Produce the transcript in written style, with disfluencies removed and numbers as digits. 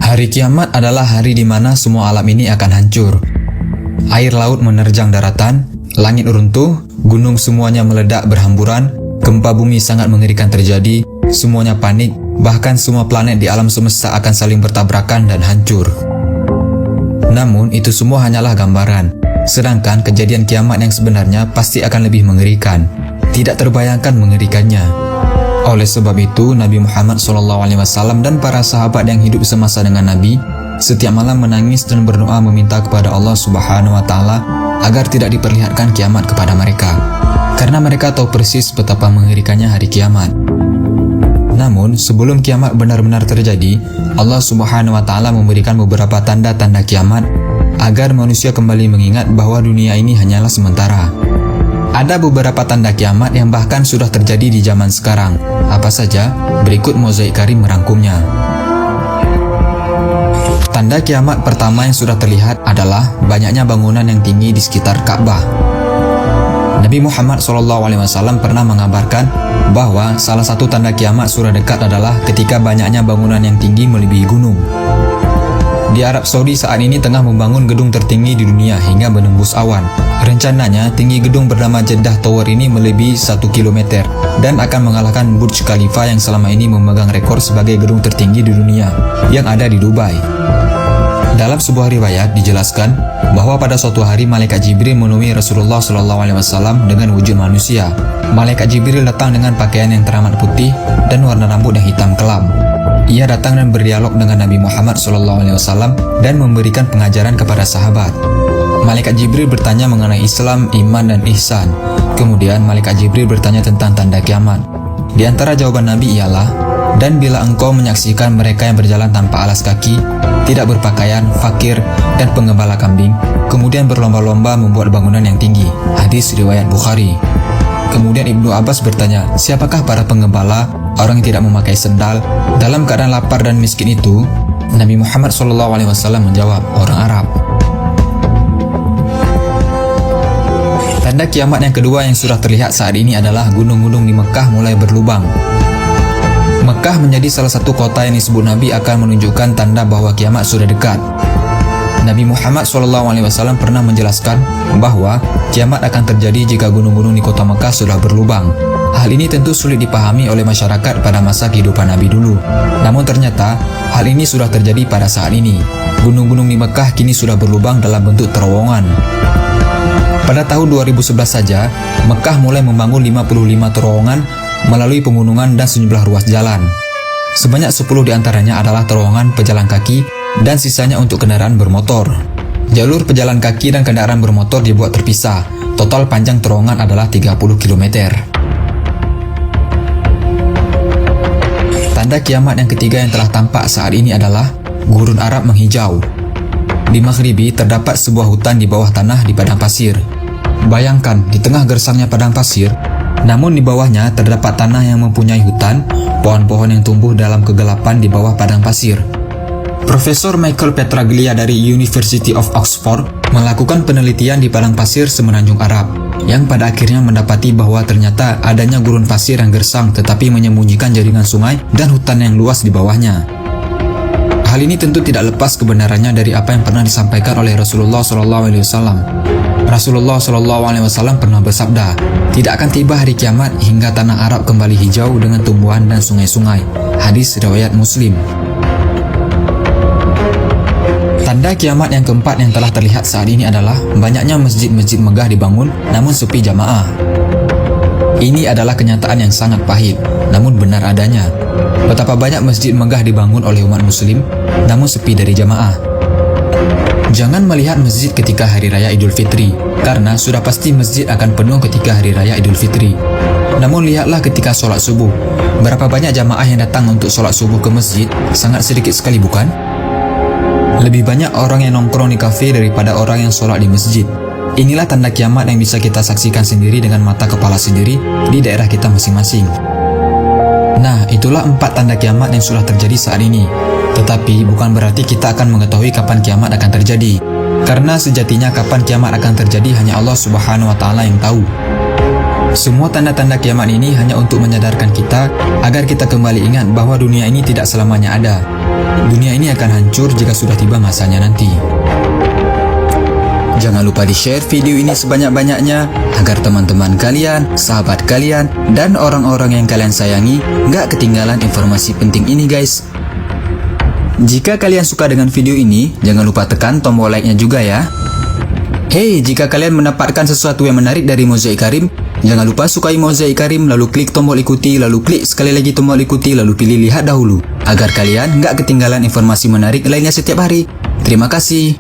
Hari kiamat adalah hari di mana semua alam ini akan hancur. Air laut menerjang daratan, langit runtuh, gunung semuanya meledak berhamburan, gempa bumi sangat mengerikan terjadi, semuanya panik, bahkan semua planet di alam semesta akan saling bertabrakan dan hancur. Namun itu semua hanyalah gambaran, sedangkan kejadian kiamat yang sebenarnya pasti akan lebih mengerikan. Tidak terbayangkan mengerikannya. Oleh sebab itu, Nabi Muhammad SAW dan para sahabat yang hidup semasa dengan Nabi setiap malam menangis dan berdoa meminta kepada Allah Subhanahu wa Ta'ala agar tidak diperlihatkan kiamat kepada mereka, karena mereka tahu persis betapa mengerikannya hari kiamat. Namun, sebelum kiamat benar-benar terjadi, Allah Subhanahu wa Ta'ala memberikan beberapa tanda-tanda kiamat agar manusia kembali mengingat bahwa dunia ini hanyalah sementara. Ada beberapa tanda kiamat yang bahkan sudah terjadi di zaman sekarang. Apa saja? Berikut Mozaik Karim merangkumnya. Tanda kiamat pertama yang sudah terlihat adalah banyaknya bangunan yang tinggi di sekitar Ka'bah. Nabi Muhammad SAW pernah mengabarkan bahwa salah satu tanda kiamat sudah dekat adalah ketika banyaknya bangunan yang tinggi melebihi gunung. Di Arab Saudi saat ini tengah membangun gedung tertinggi di dunia hingga menembus awan. Rencananya, tinggi gedung bernama Jeddah Tower ini melebihi 1 km dan akan mengalahkan Burj Khalifa yang selama ini memegang rekor sebagai gedung tertinggi di dunia yang ada di Dubai. Dalam sebuah riwayat dijelaskan bahwa pada suatu hari Malaikat Jibril menemui Rasulullah SAW dengan wujud manusia. Malaikat Jibril datang dengan pakaian yang teramat putih dan warna rambut yang hitam kelam. Ia datang dan berdialog dengan Nabi Muhammad SAW dan memberikan pengajaran kepada sahabat. Malaikat Jibril bertanya mengenai Islam, iman, dan ihsan. Kemudian Malaikat Jibril bertanya tentang tanda kiamat. Di antara jawaban Nabi ialah, dan bila engkau menyaksikan mereka yang berjalan tanpa alas kaki, tidak berpakaian, fakir, dan penggembala kambing, kemudian berlomba-lomba membuat bangunan yang tinggi. Hadis riwayat Bukhari. Kemudian Ibnu Abbas bertanya, siapakah para penggembala, orang yang tidak memakai sendal, dalam keadaan lapar dan miskin itu? Nabi Muhammad SAW menjawab, orang Arab. Tanda kiamat yang kedua yang sudah terlihat saat ini adalah gunung-gunung di Mekah mulai berlubang. Mekah menjadi salah satu kota yang disebut Nabi akan menunjukkan tanda bahwa kiamat sudah dekat. Nabi Muhammad SAW pernah menjelaskan bahwa kiamat akan terjadi jika gunung-gunung di kota Mekah sudah berlubang. Hal ini tentu sulit dipahami oleh masyarakat pada masa kehidupan Nabi dulu. Namun ternyata hal ini sudah terjadi pada saat ini. Gunung-gunung di Mekah kini sudah berlubang dalam bentuk terowongan. Pada tahun 2011 saja, Mekah mulai membangun 55 terowongan melalui pegunungan dan sejumlah ruas jalan. Sebanyak 10 diantaranya adalah terowongan pejalan kaki dan sisanya untuk kendaraan bermotor. Jalur pejalan kaki dan kendaraan bermotor dibuat terpisah. Total panjang terowongan adalah 30 km. Tanda kiamat yang ketiga yang telah tampak saat ini adalah gurun Arab menghijau. Di Maghribi terdapat sebuah hutan di bawah tanah di padang pasir. Bayangkan, di tengah gersangnya padang pasir, namun di bawahnya terdapat tanah yang mempunyai hutan, pohon-pohon yang tumbuh dalam kegelapan di bawah padang pasir. Profesor Michael Petraglia dari University of Oxford melakukan penelitian di padang pasir semenanjung Arab, yang pada akhirnya mendapati bahwa ternyata adanya gurun pasir yang gersang tetapi menyembunyikan jaringan sungai dan hutan yang luas di bawahnya. Hal ini tentu tidak lepas kebenarannya dari apa yang pernah disampaikan oleh Rasulullah SAW. Rasulullah SAW pernah bersabda, tidak akan tiba hari kiamat hingga tanah Arab kembali hijau dengan tumbuhan dan sungai-sungai. Hadis riwayat Muslim. Tanda kiamat yang keempat yang telah terlihat saat ini adalah banyaknya masjid-masjid megah dibangun namun sepi jamaah. Ini adalah kenyataan yang sangat pahit, namun benar adanya. Betapa banyak masjid megah dibangun oleh umat muslim, namun sepi dari jamaah. Jangan melihat masjid ketika hari raya Idul Fitri, karena sudah pasti masjid akan penuh ketika hari raya Idul Fitri. Namun lihatlah ketika sholat subuh, berapa banyak jamaah yang datang untuk sholat subuh ke masjid, sangat sedikit sekali bukan? Lebih banyak orang yang nongkrong di kafe daripada orang yang sholat di masjid. Inilah tanda kiamat yang bisa kita saksikan sendiri dengan mata kepala sendiri di daerah kita masing-masing. Nah, itulah 4 tanda kiamat yang sudah terjadi saat ini. Tetapi bukan berarti kita akan mengetahui kapan kiamat akan terjadi. Karena sejatinya kapan kiamat akan terjadi hanya Allah Subhanahu wa Ta'ala yang tahu. Semua tanda-tanda kiamat ini hanya untuk menyadarkan kita agar kita kembali ingat bahwa dunia ini tidak selamanya ada. Dunia ini akan hancur jika sudah tiba masanya nanti. Jangan lupa di-share video ini sebanyak-banyaknya agar teman-teman kalian, sahabat kalian, dan orang-orang yang kalian sayangi nggak ketinggalan informasi penting ini guys. Jika kalian suka dengan video ini, jangan lupa tekan tombol like-nya juga ya. Hey, jika kalian mendapatkan sesuatu yang menarik dari Mozaik Karim, jangan lupa sukai Mozaik Karim, lalu klik tombol ikuti, lalu klik sekali lagi tombol ikuti, lalu pilih lihat dahulu, agar kalian nggak ketinggalan informasi menarik lainnya setiap hari. Terima kasih.